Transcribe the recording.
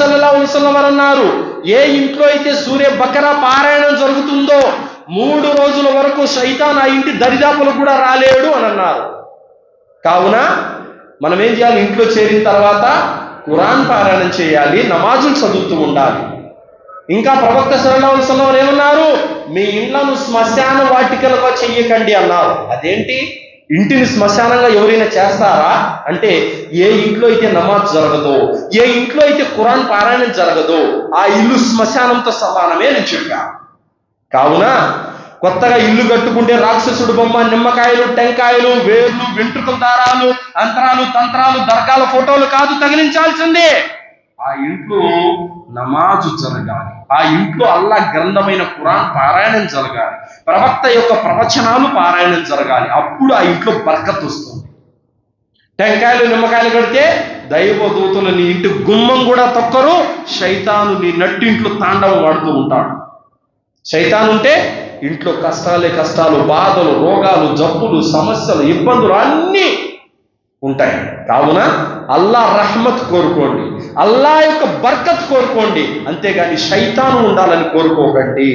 సల్లల్లాహు అలైహి వసల్లం వారు అన్నారు, ఏ ఇంట్లో అయితే సూర్య బకరా పారాయణం జరుగుతుందో 3 రోజుల వరకు శైతాన్ ఆ ఇంటి దరిదాపులకు కూడా రాలేడు అని అన్నారు. కావున మనం ఏం చేయాలి? ఇంట్లో చేరిన తర్వాత ఖురాన్ పారాయణం చేయాలి, నమాజులు చదువుతూ ఉండాలి. ఇంకా ప్రవక్త సల్లల్లాహు అలైహి వసల్లం ఏమన్నారు? మీ ఇండ్లను శ్మశాన వాటికలుగా చెయ్యకండి అన్నారు. అదేంటి? ఇంటిని శ్మశానంగా ఎవరైనా చేస్తారా అంటే, ఏ ఇంట్లో అయితే నమాజ్ జరగదో, ఏ ఇంట్లో అయితే ఖురాన్ పారాయణం జరగదో ఆ ఇల్లు శ్మశానంతో సమానమే అని చెప్పా. కావున కొత్తగా ఇల్లు కట్టుకుంటే రాక్షసుడు బొమ్మ, నిమ్మకాయలు, టెంకాయలు, వేర్లు, వెంట్రుకల దారాలు, అంతరాలు, తంత్రాలు, దర్గాల ఫోటోలు కాదు తగిలించాల్సిందే. ఆ ఇంట్లో నమాజు జరగాలి, ఆ ఇంట్లో అల్లాహ్ గ్రంథమైన ఖురాన్ పారాయణం జరగాలి, ప్రవక్త యొక్క ప్రవచనాలు పారాయణం జరగాలి. అప్పుడు ఆ ఇంట్లో బర్కత్ వస్తుంది. టెంకాయలు, నిమ్మకాయలు కడితే దైవదూతలు నీ ఇంటి గుమ్మం కూడా తొక్కరు. శైతాను నీ నట్టింట్లో తాండవం వాడుతూ ఉంటాడు. శైతాను ఉంటే ఇంట్లో కష్టాలే కష్టాలు, బాధలు, రోగాలు, జబ్బులు, సమస్యలు, ఇబ్బందులు అన్నీ ఉంటాయి. కావున అల్లాహ్ రహ్మత్ కోరుకోండి, అల్లాహ్ యొక్క బర్కత్ కోరుకోండి, అంతేగాని శైతాను ఉండాలని కోరుకోకండి.